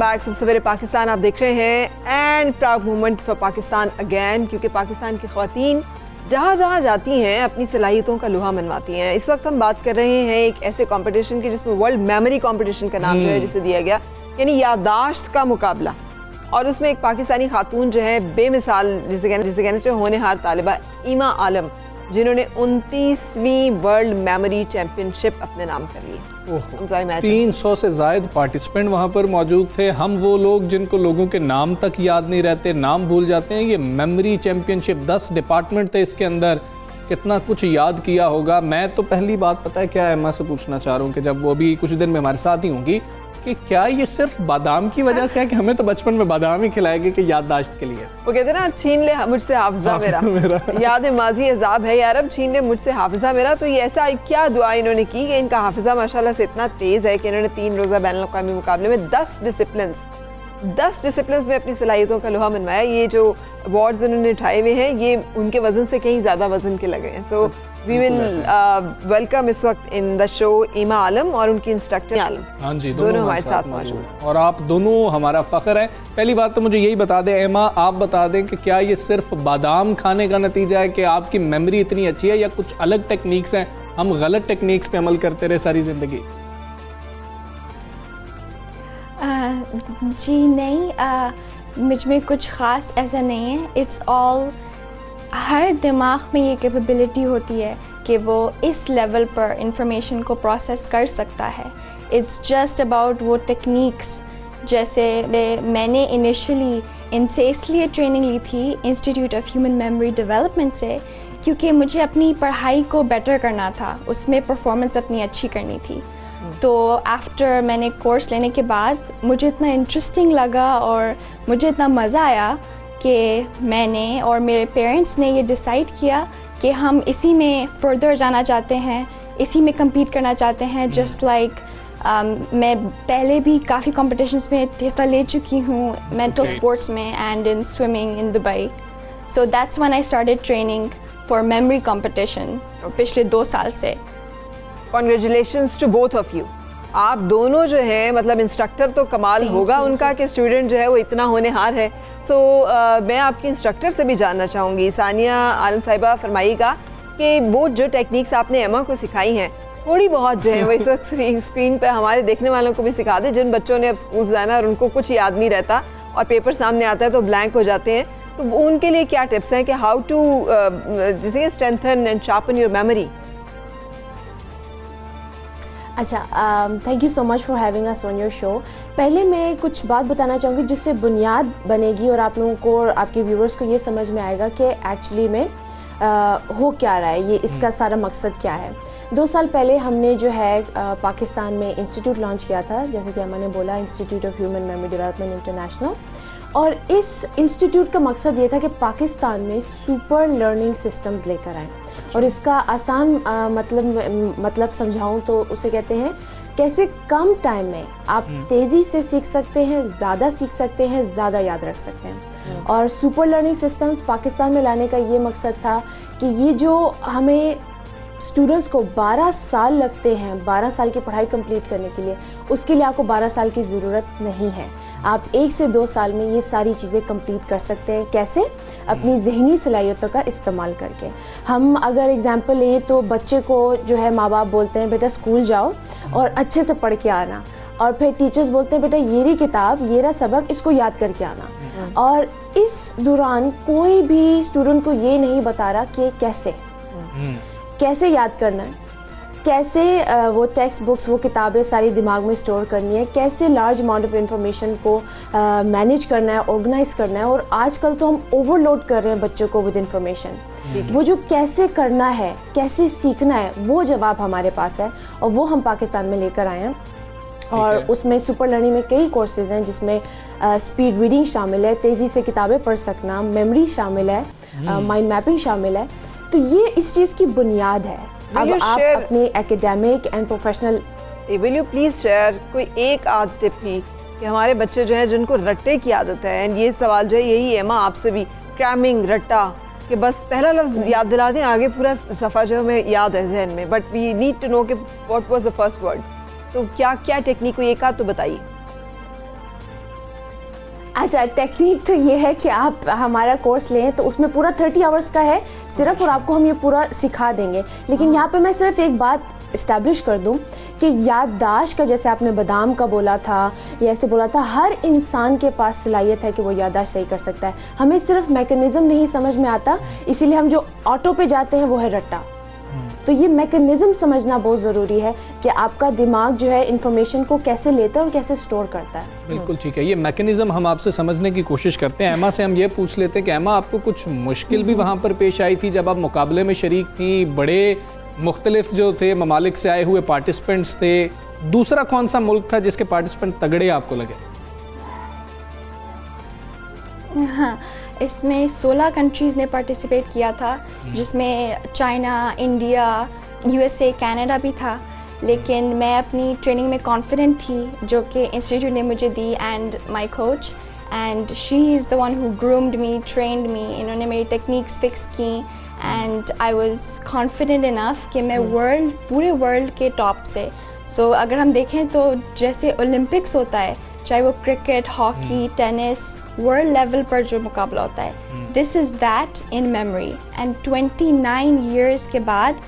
Back to सवेरे पाकिस्तान। आप देख रहे हैं and proud moment for Pakistan again, क्योंकि पाकिस्तान की ख़वातीन जहाँ जहाँ जाती हैं अपनी सलाहियतों का लोहा मनवाती हैं। इस वक्त हम बात कर रहे हैं एक ऐसे कंपटीशन की जिसमें वर्ल्ड मेमोरी कंपटीशन का नाम जो है जिसे दिया गया, यानी याददाश्त का मुकाबला। और उसमें एक पाकिस्तानी खातून जो है बेमिसाल, जिसे कहना चाहिए होनहार तालिबा ईमा आलम, जिन्होंने 29वीं वर्ल्ड मेमोरी चैम्पियनशिप अपने नाम कर ली। 300 से ज़ायद पार्टिसिपेंट वहाँ पर मौजूद थे। हम वो लोग जिनको लोगों के नाम तक याद नहीं रहते, नाम भूल जाते हैं। ये मेमोरी चैम्पियनशिप 10 डिपार्टमेंट थे इसके अंदर, कितना कुछ याद किया होगा। मैं तो पहली बात पता है क्या एम्मा से पूछना चाह रहा हूँ कि जब वो भी कुछ दिन में हमारे साथ ही होंगी, कि क्या ये सिर्फ बादाम की वजह से है कि हमें तो बचपन में बादाम ही खिलाएंगे कि याददाश्त के लिए? वो कहते हैं ना, छीन ले मुझसे हाफिजा मेरा याद माजी अजाब है यार, अब छीन ले मुझसे हाफिजा मेरा। तो ये ऐसा क्या दुआ इन्होंने की कि इनका हाफिजा माशाल्लाह से इतना तेज़ है कि इन्होंने 3 रोज़ा बैनुल-अक़वामी मुकाबले में 10 डिसिप्लिन्स में अपनी सलाहियतों का लोहा मनवाया। ये जो अवार्ड्स इन्होंने उठाए हुए हैं ये उनके वजन से कहीं ज़्यादा वजन के लगे हैं। सो वी विल वेलकम इस वक्त इन द शो ईमा आलम और उनकी इंस्ट्रक्टर आलम। हाँ जी, दोनों हमारे साथ मौजूद हैं और आप दोनों हमारा फ़ख्र है। पहली बात तो मुझे यही बता दें एमा, आप बता दें कि क्या ये सिर्फ बादाम खाने का नतीजा है कि आपकी मेमोरी इतनी अच्छी है, या कुछ अलग टेक्निक्स हैं, हम गलत टेक्निक्स पे अमल करते रहे सारी ज़िंदगी? जी नहीं, मुझ में कुछ ख़ास ऐसा नहीं है। इट्स ऑल, हर दिमाग में ये कैपेबिलिटी होती है कि वो इस लेवल पर इंफॉर्मेशन को प्रोसेस कर सकता है। इट्स जस्ट अबाउट वो टेक्निक्स। जैसे मैंने इनिशियली इनसे इसलिए ट्रेनिंग ली थी institute of human memory development से, क्योंकि मुझे अपनी पढ़ाई को बेटर करना था, उसमें परफॉर्मेंस अपनी अच्छी करनी थी। तो आफ्टर मैंने कोर्स लेने के बाद मुझे इतना इंटरेस्टिंग लगा और मुझे इतना मज़ा आया कि मैंने और मेरे पेरेंट्स ने ये डिसाइड किया कि हम इसी में फर्दर जाना चाहते हैं, इसी में compete करना चाहते हैं। जस्ट लाइक मैं पहले भी काफ़ी कॉम्पिटिशन्स में हिस्सा ले चुकी हूँ, मेंटल स्पोर्ट्स में and in swimming in Dubai. So that's when I started training for memory competition पिछले 2 साल से। Congratulations to both of you. आप दोनों जो है, मतलब इंस्ट्रक्टर तो कमाल होगा उनका कि स्टूडेंट जो है वो इतना होनहार है। सो मैं आपकी इंस्ट्रक्टर से भी जानना चाहूँगी, सानिया आलम साहिबा, फरमाइएगा कि वो जो टेक्निक्स आपने एमा को सिखाई हैं थोड़ी बहुत जो है वो इस वक्त स्क्रीन पे हमारे देखने वालों को भी सिखा दें, जिन बच्चों ने अब स्कूल जाना और उनको कुछ याद नहीं रहता और पेपर सामने आता है तो ब्लैंक हो जाते हैं, तो उनके लिए क्या टिप्स हैं कि हाउ टू जैसे strengthen and sharpen your memory? अच्छा, thank you so much for having us on your show. पहले मैं कुछ बात बताना चाहूँगी जिससे बुनियाद बनेगी और आप लोगों को और आपके व्यूवर्स को ये समझ में आएगा कि एक्चुअली में हो क्या रहा है, ये इसका सारा मकसद क्या है। 2 साल पहले हमने जो है पाकिस्तान में इंस्टीट्यूट लॉन्च किया था, जैसे कि मैंने बोला, institute of human memory development international. और इस इंस्टीट्यूट का मकसद ये था कि पाकिस्तान में सुपर लर्निंग सिस्टम्स लेकर आएँ। और इसका आसान मतलब समझाऊं तो उसे कहते हैं कैसे कम टाइम में आप तेज़ी से सीख सकते हैं, ज़्यादा सीख सकते हैं, ज़्यादा याद रख सकते हैं। और सुपर लर्निंग सिस्टम्स पाकिस्तान में लाने का ये मकसद था कि ये जो हमें स्टूडेंट्स को 12 साल लगते हैं 12 साल की पढ़ाई कंप्लीट करने के लिए, उसके लिए आपको 12 साल की ज़रूरत नहीं है। आप 1 से 2 साल में ये सारी चीज़ें कंप्लीट कर सकते हैं। कैसे? अपनी ज़हनी सलाहियतों का इस्तेमाल करके। हम अगर एग्जांपल लें तो बच्चे को जो है माँ बाप बोलते हैं बेटा स्कूल जाओ और अच्छे से पढ़ के आना, और फिर टीचर्स बोलते हैं बेटा ये रही किताब, ये रहा सबक, इसको याद करके आना। और इस दौरान कोई भी स्टूडेंट को ये नहीं बता रहा कि कैसे याद करना है, कैसे वो टेक्स्ट बुक्स, वो किताबें सारी दिमाग में स्टोर करनी है, कैसे लार्ज अमाउंट ऑफ इंफॉर्मेशन को मैनेज करना है, ऑर्गेनाइज करना है। और आजकल तो हम ओवरलोड कर रहे हैं बच्चों को विद इंफॉर्मेशन। वो जो कैसे करना है, कैसे सीखना है, वो जवाब हमारे पास है और वो हम पाकिस्तान में लेकर आए हैं। और उसमें सुपर लर्निंग में कई कोर्सेज हैं जिसमें स्पीड रीडिंग शामिल है, तेज़ी से किताबें पढ़ सकना, मेमोरी शामिल है, माइंड मैपिंग शामिल है। तो ये इस चीज़ की बुनियाद है। अब आप अपने academic and professional, will you please share कोई एक आध टिप ही कि हमारे बच्चे जो है जिनको रट्टे की आदत है, एंड ये सवाल जो है यही एमा आपसे भी, क्रैमिंग, रट्टा, कि बस पहला लफ्ज़ याद दिला दें, आगे पूरा सफ़ा जो है हमें याद है जहन में, but we need to know कि what was the first word. तो क्या क्या टेक्निक हुई, एक आध तो बताइए। अच्छा, टेक्निक तो ये है कि आप हमारा कोर्स लें तो उसमें पूरा 30 आवर्स का है सिर्फ, और आपको हम ये पूरा सिखा देंगे। लेकिन यहाँ पे मैं सिर्फ एक बात इस्टेब्लिश कर दूं कि याददाश्त का, जैसे आपने बादाम का बोला था या ऐसे बोला था, हर इंसान के पास सलाहियत है कि वो याददाश्त सही कर सकता है। हमें सिर्फ मैकेनिज़्म नहीं समझ में आता, इसीलिए हम जो ऑटो पे जाते हैं वो है रट्टा। तो ये मैकेनिज़्म समझना बहुत ज़रूरी है कि आपका दिमाग जो है इंफॉर्मेशन को कैसे लेता है और कैसे स्टोर करता है। बिल्कुल ठीक है, ये मैकेनिज़्म हम आपसे समझने की कोशिश करते हैं। एमा से हम ये पूछ लेते हैं कि एमा, आपको कुछ मुश्किल भी वहाँ पर पेश आई थी जब आप मुकाबले में शरीक थी? बड़े मुख्तलिफ जो थे ममालिक से आए हुए पार्टिसिपेंट्स थे। दूसरा कौन सा मुल्क था जिसके पार्टिसिपेंट तगड़े आपको लगे? हाँ, इसमें 16 कंट्रीज़ ने पार्टिसिपेट किया था, जिसमें चाइना, इंडिया, यूएसए, कनाडा भी था। लेकिन मैं अपनी ट्रेनिंग में कॉन्फिडेंट थी जो कि इंस्टीट्यूट ने मुझे दी, and my coach, and she is the one who groomed me, trained me. इन्होंने मेरी टेक्निक्स फिक्स की and I was confident enough कि मैं पूरे वर्ल्ड के टॉप से। सो अगर हम देखें तो जैसे ओलंपिक्स होता है, चाहे वो cricket, hockey, tennis, world level पर जो मुकाबला होता है, this is that in memory. And 29 years के बाद,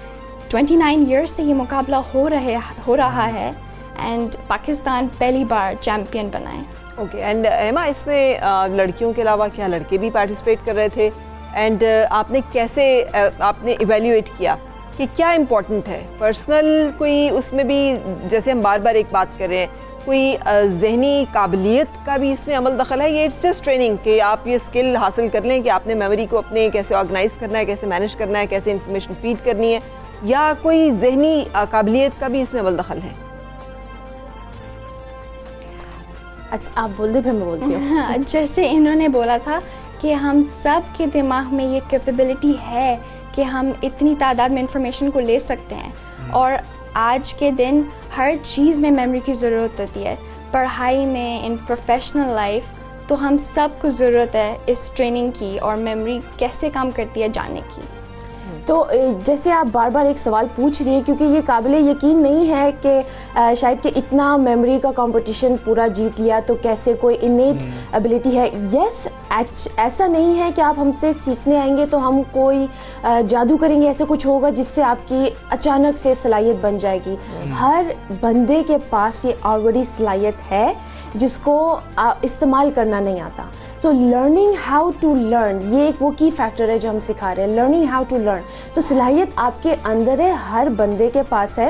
29 ईयर्स से ये मुकाबला हो रहा है एंड पाकिस्तान पहली बार चैम्पियन बना है। ओके, एंड एमा, इसमें लड़कियों के अलावा क्या लड़के भी पार्टिसिपेट कर रहे थे? एंड आपने कैसे आपने इवेल्युएट किया कि क्या इम्पोर्टेंट है? पर्सनल कोई उसमें भी, जैसे हम बार बार एक बात कर रहे हैं, कोई जहनी काबिलियत का भी इसमें अमल दखल है? ये इट्स जस्ट ट्रेनिंग कि आप ये स्किल हासिल कर लें कि आपने मेमोरी को अपने कैसे ऑर्गेनाइज करना है, कैसे मैनेज करना है, कैसे इंफॉर्मेशन फीड करनी है, या कोई जहनी काबिलियत का भी इसमें अमल दखल है? अच्छा, आप बोल दे फिर मैं बोलती हूँ। जैसे इन्होंने बोला था कि हम सब के दिमाग में ये कैपेबिलिटी है कि हम इतनी तादाद में इंफॉर्मेशन को ले सकते हैं, और आज के दिन हर चीज़ में मेमोरी की ज़रूरत होती है, पढ़ाई में, इन प्रोफेशनल लाइफ। तो हम सब को ज़रूरत है इस ट्रेनिंग की और मेमोरी कैसे काम करती है जानने की। तो जैसे आप बार बार एक सवाल पूछ रही हैं, क्योंकि ये काबिल यकीन नहीं है कि शायद कि इतना मेमोरी का कंपटीशन पूरा जीत लिया तो कैसे कोई इनेट एबिलिटी है। यस, ऐसा नहीं है कि आप हमसे सीखने आएंगे तो हम कोई जादू करेंगे, ऐसा कुछ होगा जिससे आपकी अचानक से सलाहियत बन जाएगी। हर बंदे के पास ये ऑलरेडी सलाहियत है जिसको इस्तेमाल करना नहीं आता। तो लर्निंग हाउ टू लर्न, ये एक वो की फैक्टर है जो हम सिखा रहे हैं, लर्निंग हाउ टू लर्न। तो सलाहियत आपके अंदर है, हर बंदे के पास है,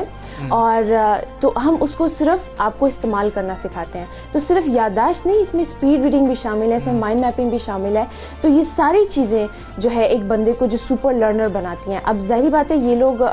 और तो हम उसको सिर्फ आपको इस्तेमाल करना सिखाते हैं। तो सिर्फ याददाश्त नहीं, इसमें स्पीड रीडिंग भी शामिल है, इसमें माइंड मैपिंग भी शामिल है। तो ये सारी चीज़ें जो है एक बंदे को जो सुपर लर्नर बनाती हैं। अब जाहिर बात है ये लोग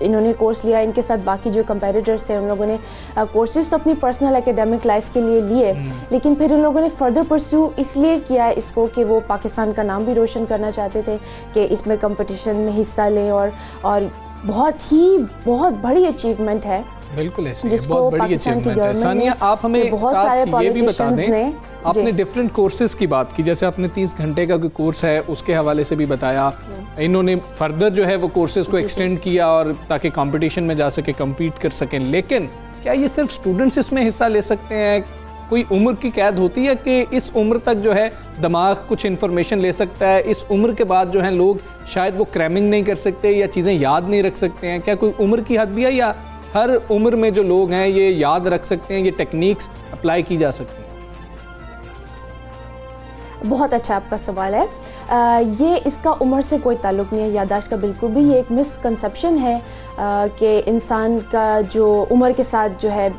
इन्होंने कोर्स लिया, इनके साथ बाकी जो कंपेटिटर्स थे उन लोगों ने कोर्सेज तो अपनी पर्सनल एकेडमिक लाइफ के लिए लिए, लेकिन फिर उन लोगों ने फर्दर परस्यू इसलिए किया इसको कि वो पाकिस्तान का नाम भी रोशन करना चाहते थे कि इसमें कंपटीशन में हिस्सा लें, और बहुत बड़ी अचीवमेंट है। बिल्कुल ऐसे जिसको बहुत बड़ी अचीवमेंट है। सानिया, आप हमें बहुत साथ सारे ये भी बता दें, ने आपने डिफरेंट कोर्सेज की बात की, जैसे आपने 30 घंटे का कोई कोर्स है उसके हवाले से भी बताया, इन्होंने फर्दर जो है वो कोर्सेज को एक्सटेंड किया और ताकि कंपटीशन में जा सके, कम्पीट कर सकें। लेकिन क्या ये सिर्फ स्टूडेंट्स इसमें हिस्सा ले सकते हैं? कोई उम्र की कैद होती है कि इस उम्र तक जो है दिमाग कुछ इन्फॉर्मेशन ले सकता है, इस उम्र के बाद जो है लोग शायद वो क्रैमिंग नहीं कर सकते या चीज़ें याद नहीं रख सकते हैं? क्या कोई उम्र की हद भी है, या हर उम्र में जो लोग हैं ये याद रख सकते हैं, ये टेक्निक्स अप्लाई की जा सकती हैं? बहुत अच्छा आपका सवाल है। ये इसका उम्र से कोई ताल्लुक़ नहीं है, याददाश्त का बिल्कुल भी। ये एक मिसकंसेप्शन है कि इंसान का जो उम्र के साथ जो है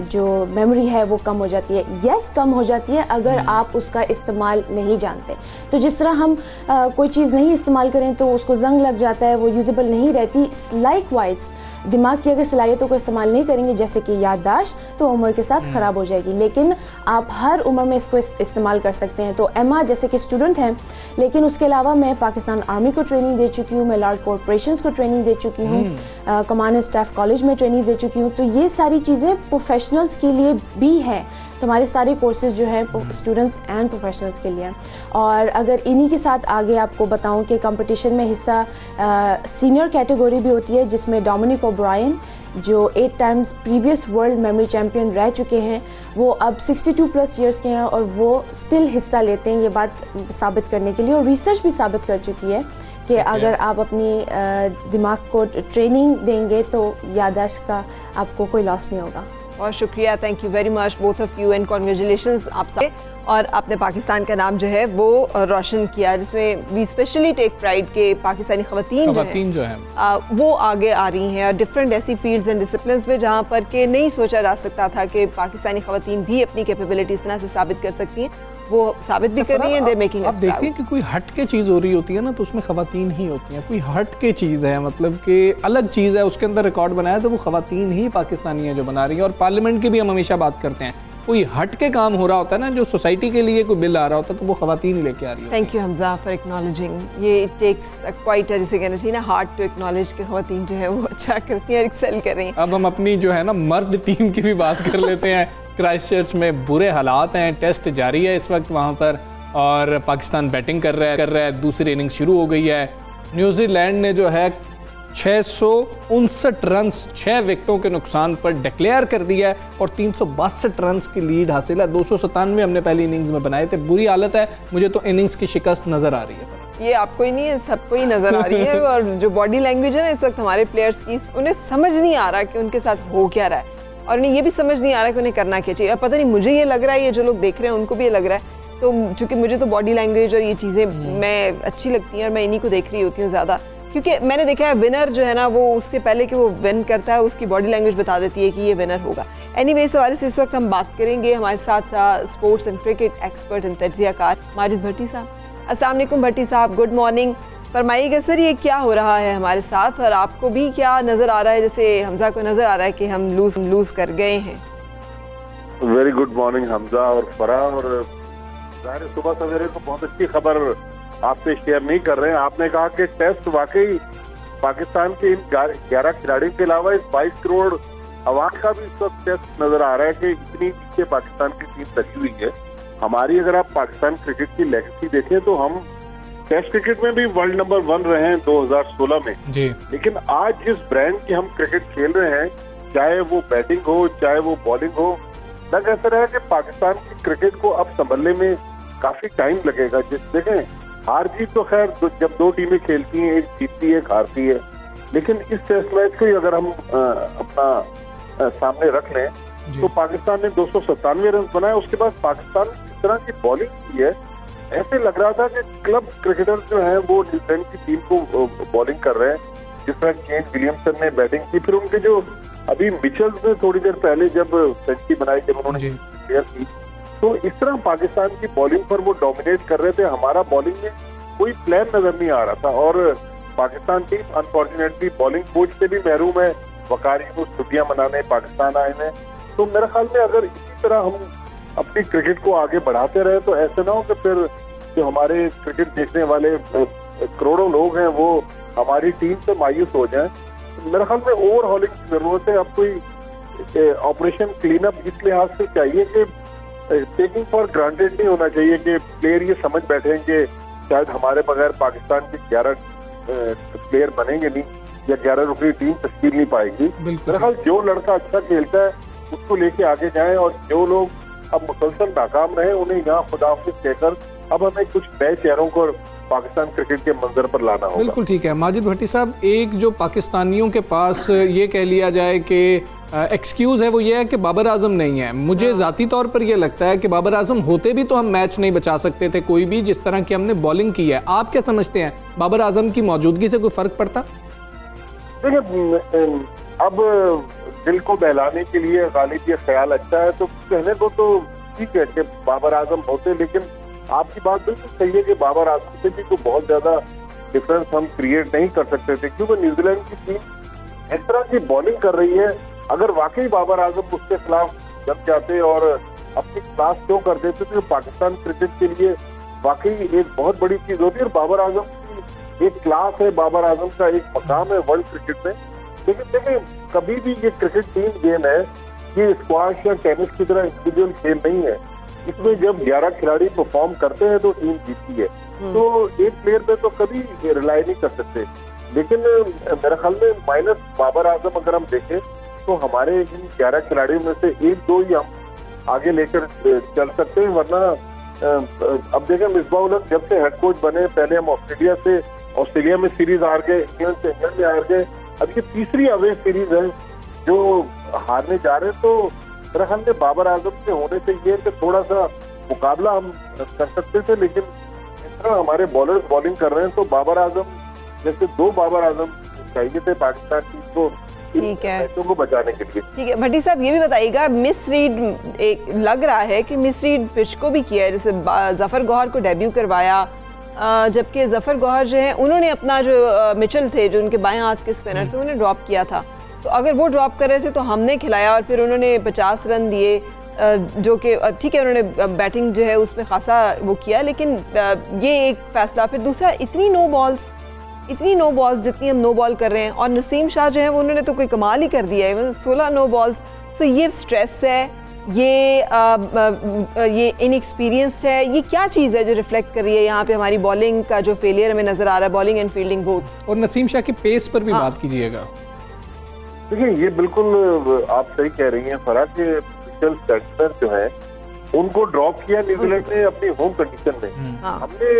जो मेमोरी है वो कम हो जाती है। यस, कम हो जाती है अगर आप उसका इस्तेमाल नहीं जानते। तो जिस तरह हम कोई चीज़ नहीं इस्तेमाल करें तो उसको जंग लग जाता है, वो यूजेबल नहीं रहती। लाइकवाइज दिमाग की अगर सलाहियतों को इस्तेमाल नहीं करेंगे, जैसे कि याददाश्त, तो उम्र के साथ ख़राब हो जाएगी। लेकिन आप हर उम्र में इसको इस्तेमाल कर सकते हैं। तो एमा जैसे कि स्टूडेंट हैं, लेकिन उसके अलावा मैं पाकिस्तान आर्मी को ट्रेनिंग दे चुकी हूँ, मैं लॉर्ड कॉर्पोरेशंस को ट्रेनिंग दे चुकी हूँ, कमांड एंड स्टाफ कॉलेज में ट्रेनिंग दे चुकी हूँ। तो ये सारी चीज़ें प्रोफेशनल्स के लिए भी हैं। तो हमारे सारे कोर्सेज जो हैं स्टूडेंट्स एंड प्रोफेशनल्स के लिए। और अगर इन्हीं के साथ आगे आपको बताऊं कि कंपटीशन में हिस्सा सीनियर कैटेगरी भी होती है, जिसमें डोमिनिक ओब्रायन जो 8 times previous world memory champion रह चुके हैं, वो अब 62+ ईयर्स के हैं और वो स्टिल हिस्सा लेते हैं, ये बात साबित करने के लिए। और रिसर्च भी साबित कर चुकी है कि अगर आप अपनी दिमाग को ट्रेनिंग देंगे तो याददाश्त का आपको कोई लॉस नहीं होगा। बहुत शुक्रिया, thank you very much both of you and congratulations आप सब। और आपने पाकिस्तान का नाम जो है वो रोशन किया, जिसमें वी स्पेशली टेक प्राइड के पाकिस्तानी ख़वातीन जो हैं वो आगे आ रही हैं और डिफरेंट ऐसी फील्ड्स एंड डिसिप्लिन्स में जहाँ पर के नहीं सोचा जा सकता था कि पाकिस्तानी ख़वातीन भी अपनी कैपेबिलिटी इस तरह से साबित कर सकती हैं, वो साबित भी कर रही हैं। मेकिंग आप देखते हैं कि कोई हट के चीज़ हो रही होती है ना, तो उसमें ख़वातीन ही होती हैं। कोई हट के चीज़ है, मतलब कि अलग चीज़ है, उसके अंदर रिकॉर्ड बनाया तो वो ख़वातीन ही पाकिस्तानी हैं जो बना रही हैं। और पार्लियामेंट की भी हम हमेशा बात करते हैं, कोई हट के काम हो रहा होता है ना, जो सोसाइटी के लिए कोई बिल आ रहा होता है, तो वो ख़वातीन ही लेके आ रही है। Thank you Hamza for acknowledging. ये इट टेक्स क्वाइट जिसे कहना चाहिए ना हार्ट टू एक्नॉलेज के ख़वातीन जो है वो अच्छा करती हैं और एक्सेल कर रही हैं। अब हम अपनी जो है ना मर्द टीम की भी बात कर लेते हैं। क्राइस्टचर्च में बुरे हालात हैं, टेस्ट जारी है इस वक्त वहाँ पर, और पाकिस्तान बैटिंग कर रहा है। दूसरी इनिंग शुरू हो गई है। न्यूजीलैंड ने जो है 659 रन 6 विकेटों के नुकसान पर डिक्लेयर कर दिया है और 362 रन की लीड हासिल है। 297 हमने पहली इनिंग्स में बनाए थे। बुरी हालत है, मुझे तो इनिंग्स की शिकस्त नज़र आ रही है। ये आपको ही नहीं है, सबको ही नज़र आ रही है। और जो बॉडी लैंग्वेज है ना इस वक्त हमारे प्लेयर्स की, उन्हें समझ नहीं आ रहा कि उनके साथ हो क्या रहा है, और उन्हें ये भी समझ नहीं आ रहा कि उन्हें करना क्या चाहिए। पता नहीं, मुझे ये लग रहा है, ये जो लोग देख रहे हैं उनको भी ये लग रहा है। तो चूँकि मुझे तो बॉडी लैंग्वेज और ये चीज़ें मैं अच्छी लगती हैं और मैं इन्हीं को देख रही होती हूँ ज़्यादा, क्योंकि मैंने देखा है विनर जो है ना वो उससे पहले कि वो विन करता है उसकी बॉडी लैंग्वेज बता देती है कि ये विनर होगा। एनीवे, इस हवाले से इस वक्त हम बात करेंगे। हमारे साथ sports and cricket expert and तज्ज़ियाकार माजिद भट्टी साहब। अस्सलाम वालेकुम भट्टी साहब, गुड मॉर्निंग। फरमाइएगा सर, ये क्या हो रहा है हमारे साथ, और आपको भी क्या नज़र आ रहा है, जैसे हमजा को नज़र आ रहा है कि हम लूज कर गए हैं? वेरी गुड मॉर्निंग हमजा और फरा। और ज़ाहिर सुबह सवेरे को बहुत अच्छी खबर आपसे शेयर नहीं कर रहे हैं। आपने कहा कि टेस्ट वाकई पाकिस्तान के इन 11 खिलाड़ियों के अलावा इस 22 करोड़ आवाम का भी इस वक्त टेस्ट नजर आ रहा है कि इतनी नीचे पाकिस्तान की टीम लगी हुई है। हमारी अगर आप पाकिस्तान क्रिकेट की लेगेसी देखें तो हम टेस्ट क्रिकेट में भी वर्ल्ड नंबर 1 रहे हैं 2016 में जी। लेकिन आज जिस ब्रांड की हम क्रिकेट खेल रहे हैं, चाहे वो बैटिंग हो चाहे वो बॉलिंग हो, लग ऐसा रहा है कि पाकिस्तान की क्रिकेट को अब संभलने में काफी टाइम लगेगा। जिस देखें हार जीत तो खैर जब 2 टीमें खेलती हैं, एक जीतती है एक हारती है, लेकिन इस टेस्ट मैच को अगर हम अपना सामने रख लें तो पाकिस्तान ने 297 रन बनाए। उसके बाद पाकिस्तान ने इस तरह की बॉलिंग की है, ऐसे लग रहा था कि क्लब क्रिकेटर जो है वो न्यूजीलैंड की टीम को बॉलिंग कर रहे हैं। जिस तरह केन विलियमसन ने बैटिंग की, फिर उनके जो अभी मिचेल्स ने थोड़ी देर पहले जब सेंचुरी बनाई, जब उन्होंने क्लियर की, तो इस तरह पाकिस्तान की बॉलिंग पर वो डोमिनेट कर रहे थे। हमारा बॉलिंग में कोई प्लान नजर नहीं आ रहा था और Pakistan team unfortunately bowling coach से भी महरूम है। वकारी को छुट्टियां मनाने पाकिस्तान आए हैं। तो मेरे ख्याल में अगर इसी तरह हम अपनी क्रिकेट को आगे बढ़ाते रहे तो ऐसे ना हो कि फिर जो हमारे क्रिकेट देखने वाले करोड़ों लोग हैं वो हमारी टीम से मायूस हो जाएं। मेरे ख्याल में ओवरहॉलिंग की जरूरत है। अब कोई ऑपरेशन क्लीन अप इस लिहाज से चाहिए कि टेकिंग फॉर ग्रांटेड नहीं होना चाहिए कि प्लेयर ये समझ बैठेंगे शायद हमारे बगैर पाकिस्तान के 11 प्लेयर बनेंगे नहीं या 11 रुपये टीम तश्कील नहीं पाएगी। मेरे ख्याल जो लड़का अच्छा खेलता है उसको लेके आगे जाएं और जो लोग अब मुसलसल नाकाम रहे उन्हें यहाँ खुदाफिज कहकर अब हमें कुछ नए चेहरों को पाकिस्तान क्रिकेट के मंजर पर लाना होगा। बिल्कुल ठीक है माजिद भट्टी साहब, एक जो पाकिस्तानियों के पास ये कह लिया जाए कि एक्सक्यूज़ है वो ये है कि बाबर आजम नहीं है। मुझे ज़ाती तौर पर यह लगता है कि बाबर आजम होते भी तो हम मैच नहीं बचा सकते थे कोई भी, जिस तरह की हमने बॉलिंग की है। आप क्या समझते हैं, बाबर आजम की मौजूदगी से कोई फ़र्क पड़ता? देखिए, अब दिल को बहलाने के लिए गालिब ये ख्याल अच्छा है तो कहने को तो ठीक है कि बाबर आजम होते, लेकिन आपकी बात बिल्कुल सही है कि बाबर आजम से भी तो बहुत ज्यादा डिफरेंस हम क्रिएट नहीं कर सकते थे, क्योंकि न्यूजीलैंड की टीम इस तरह की बॉलिंग कर रही है। अगर वाकई बाबर आजम उसके खिलाफ जम जाते और अपनी क्लास शो कर देते तो पाकिस्तान क्रिकेट के लिए वाकई एक बहुत बड़ी चीज होती है। और बाबर आजम की एक क्लास है, बाबर आजम का एक मकाम है वर्ल्ड क्रिकेट में। लेकिन देखिए, कभी भी ये क्रिकेट टीम गेम है, ये स्क्वाश या टेनिस की तरह इंडिविजुअल खेल नहीं है। इसमें जब 11 खिलाड़ी परफॉर्म करते हैं तो टीम जीतती है। तो एक प्लेयर पे तो कभी रिलाई नहीं कर सकते। लेकिन मेरे ख्याल में माइनस बाबर आजम अगर हम देखें तो हमारे इन 11 खिलाड़ियों में से 1-2 ही हम आगे लेकर चल सकते हैं, वरना अब देखें मिसबाह उल हक जब से हेड कोच बने, पहले हम ऑस्ट्रेलिया में सीरीज हार गए, इंग्लैंड से इंग्लैंड में हार गए, अब ये तीसरी अवे सीरीज है जो हारने जा रहे हैं। तो मेरे ख्याल में बाबर आजम से होने से ये कि थोड़ा सा मुकाबला हम कर सकते थे, लेकिन इस तरह हमारे बॉलर्स बॉलिंग कर रहे हैं तो बाबर आजम जैसे 2 बाबर आजम चाहिए थे पाकिस्तान टीम को ठीक है मैचों को बचाने के लिए। ठीक है भट्टी साहब, ये भी बताइएगा मिस रीड एक लग रहा है कि मिस रीड पिच को भी किया है, जैसे जफर गौहर को डेब्यू करवाया, जबकि जफर गौहर जो है उन्होंने अपना जो मिचेल थे जो उनके बाएं हाथ के स्पिनर थे उन्हें ड्रॉप किया था। तो अगर वो ड्रॉप कर रहे थे तो हमने खिलाया और फिर उन्होंने 50 रन दिए, जो कि ठीक है उन्होंने बैटिंग जो है उसमें खासा वो किया, लेकिन ये एक फैसला। फिर दूसरा इतनी नो बॉल्स जितनी हम नो बॉल कर रहे हैं, और नसीम शाह जो है वो उन्होंने तो कोई कमाल ही कर दिया है, मतलब 16 नो बॉल्स। सो ये स्ट्रेस है, ये इनएक्सपीरियंस्ड है, ये क्या चीज़ है जो रिफ्लेक्ट कर रही है यहाँ पे हमारी बॉलिंग का जो फेलियर हमें नजर आ रहा है, बॉलिंग एंड फील्डिंग बोथ। और नसीम शाह की पेस पर भी बात कीजिएगा। देखिए ये बिल्कुल आप सही कह रही हैं फराह के मिचेल स्टैंडर जो है उनको ड्रॉप किया न्यूजीलैंड ने अपनी होम कंडीशन में। हमने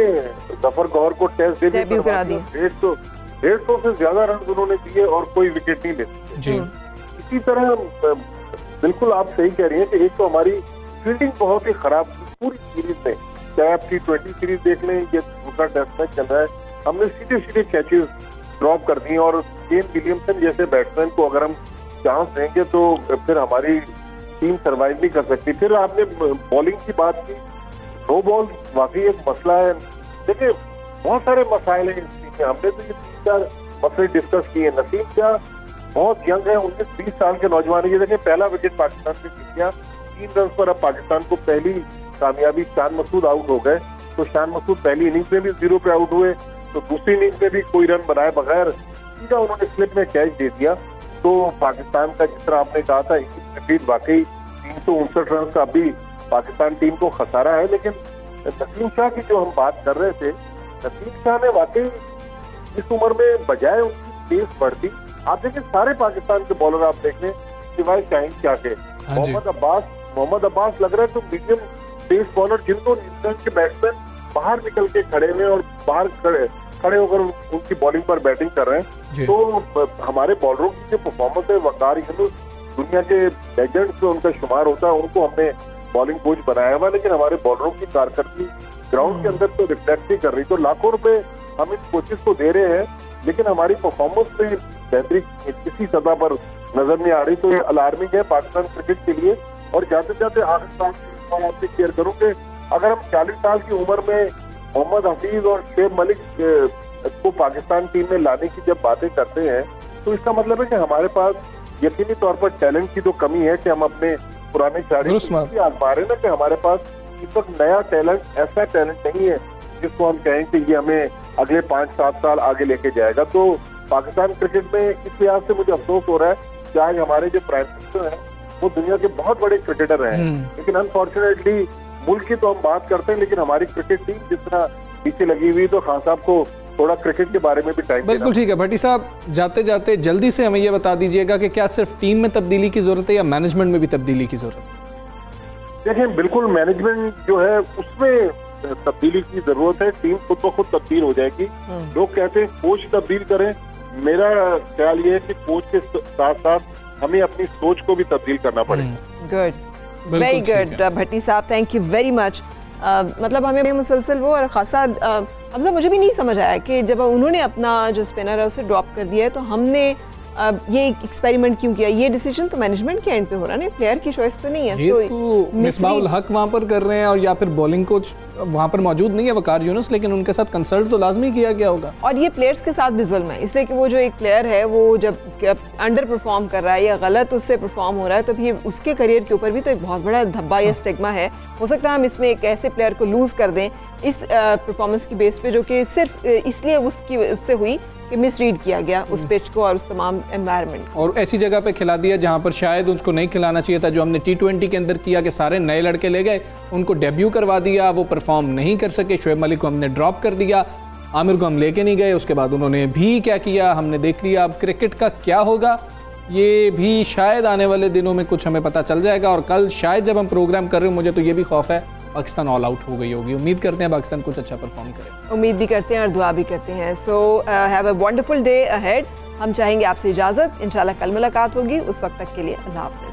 जफर गौहर को टेस्ट डेब्यू करा दिया, 150 से ज्यादा रन उन्होंने दिए और कोई विकेट नहीं लेते। इसी तरह बिल्कुल आप सही कह रही हैं कि एक तो हमारी फील्डिंग बहुत ही खराब पूरी सीरीज में, चाहे आप T20 सीरीज देख लें, ये दूसरा टेस्ट मैच चल रहा है, हमने सीधे कैचेस ड्रॉप कर दिए और केन विलियमसन जैसे बैट्समैन को अगर हम चांस देंगे तो फिर हमारी टीम सर्वाइव नहीं कर सकती। फिर आपने बॉलिंग की बात की, नो बॉल वाकई एक मसला है। देखिए बहुत सारे मसाइल हैं इस टीम में, हमने तो ये 3-4 मसले डिस्कस किए। नसीम शाह बहुत यंग है, 19-20 साल के नौजवान है। ये देखें पहला विकेट पाकिस्तान ने जीत लिया 3 रन पर। अब पाकिस्तान को पहली कामयाबी, शान मसूद आउट हो गए तो शान मसूद पहली इनिंग्स में भी 0 पे आउट हुए, तो दूसरी इनिंग्स में भी कोई रन बनाए बगैर सीधा उन्होंने स्लिप में कैच दे दिया। तो पाकिस्तान का जिस तरह आपने कहा था वाकई 359 रन का अभी पाकिस्तान टीम को खसारा है। लेकिन नसीम शाह की जो हम बात कर रहे थे, नसीम शाह ने वाकई इस उम्र में बजाय उनकी पेस बढ़ती, आप देखें सारे पाकिस्तान के बॉलर आप देख लें सिवाय शाहीन शाह के, मोहम्मद अब्बास लग रहा है तो मीडियम पेस बॉलर जिनको न्यूजीलैंड के बैट्समैन बाहर निकल के खड़े हुए और बाहर खड़े होकर उनकी बॉलिंग पर बैटिंग कर रहे हैं। तो हमारे बॉलरों की जो परफॉर्मेंस है, वकार यूनुस दुनिया के लेजेंड्स में उनका शुमार होता है, उनको हमने बॉलिंग कोच बनाया हुआ, लेकिन हमारे बॉलरों की कारकर्दगी ग्राउंड के अंदर तो रिफ्लेक्ट नहीं कर रही। तो लाखों रुपए हम इन कोचेस को दे रहे हैं, लेकिन हमारी परफॉर्मेंस में बेहतरी किसी सतह पर नजर नहीं आ रही। तो ये अलार्मिंग है पाकिस्तान क्रिकेट के लिए। और जाते जाते आखिर बात आपसे शेयर करूँ कि अगर हम 40 साल की उम्र में मोहम्मद हफीज और शेब मलिक को पाकिस्तान टीम में लाने की जब बातें करते हैं तो इसका मतलब है कि हमारे पास यकीनी तौर पर टैलेंट की तो कमी है कि हम अपने पुराने खिलाड़ी आजमा रहे ना कि हमारे पास इस वक्त नया टैलेंट, ऐसा टैलेंट नहीं है जिसको हम कहें कि ये हमें अगले 5-7 साल आगे लेके जाएगा। तो पाकिस्तान क्रिकेट में इस लिहाज से मुझे अफसोस हो रहा है कि आज हमारे जो प्राइम मिनिस्टर हैं वो दुनिया के बहुत बड़े क्रिकेटर हैं, लेकिन अनफॉर्चुनेटली मुल्क की तो हम बात करते हैं, लेकिन हमारी क्रिकेट टीम जिस तरह पीछे लगी हुई, तो खान साहब को थोड़ा क्रिकेट के बारे में भी टाइम बिल्कुल ठीक है। भट्टी साहब जाते जाते जल्दी से हमें ये बता दीजिएगा कि क्या सिर्फ टीम में तब्दीली की जरूरत है या मैनेजमेंट में भी तब्दीली की जरूरत है? देखिए बिल्कुल मैनेजमेंट जो है उसमें तब्दीली की जरूरत है, टीम खुद ब खुद तब्दील हो जाएगी। लोग कहते हैं कोच तब्दील करें, मेरा ख्याल ये है कि कोच के साथ साथ हमें अपनी सोच को भी तब्दील करना पड़ेगा। गुड, वेरी गुड भट्टी साहब, थैंक यू वेरी मच। मतलब हमें मुसलसल वो और खासा हमजा मुझे भी नहीं समझ आया कि जब उन्होंने अपना जो स्पिनर है उसे ड्रॉप कर दिया है तो हमने ये एक्सपेरिमेंट क्यों किया। ये डिसीजन तो मैनेजमेंट के एंड पे हो रहा है ना, प्लेयर की चॉइस तो नहीं है। ये तो मिसबाह उल हक वहाँ पर कर रहे हैं और या फिर बॉलिंग कोच वहाँ पर मौजूद नहीं है वकार यूनुस, लेकिन उनके साथ कंसल्ट तो लाजमी किया गया होगा। और ये प्लेयर्स के साथ भी जुल्म है, इसलिए कि वो जो एक प्लेयर है वो जब अंडर परफॉर्म कर रहा है या गलत उससे परफॉर्म हो रहा है तो फिर उसके करियर के ऊपर भी तो एक बहुत बड़ा धब्बा या स्टिग्मा है। हो सकता है हम इसमें एक ऐसे प्लेयर को लूज़ कर दें इस परफॉर्मेंस की बेस पे जो कि सिर्फ इसलिए उससे हुई कि मिसरीड किया गया उस पिच को और उस तमाम एनवायरनमेंट को। और ऐसी जगह पे खिला दिया जहाँ पर शायद उसको नहीं खिलाना चाहिए था, जो हमने T20 के अंदर किया कि सारे नए लड़के ले गए, उनको डेब्यू करवा दिया, वो परफॉर्म नहीं कर सके। शोएब मलिक को हमने ड्रॉप कर दिया, आमिर को हम लेके नहीं गए, उसके बाद उन्होंने भी क्या किया हमने देख लिया। अब क्रिकेट का क्या होगा ये भी शायद आने वाले दिनों में कुछ हमें पता चल जाएगा। और कल शायद जब हम प्रोग्राम कर रहे हो, मुझे तो ये भी खौफ है पाकिस्तान ऑल आउट हो गई होगी। उम्मीद करते हैं पाकिस्तान कुछ अच्छा परफॉर्म करे, उम्मीद भी करते हैं और दुआ भी करते हैं। So have a wonderful day ahead. हम चाहेंगे आपसे इजाज़त, इंशाल्लाह कल मुलाकात होगी। उस वक्त तक के लिए अल्लाह हाफ़िज़।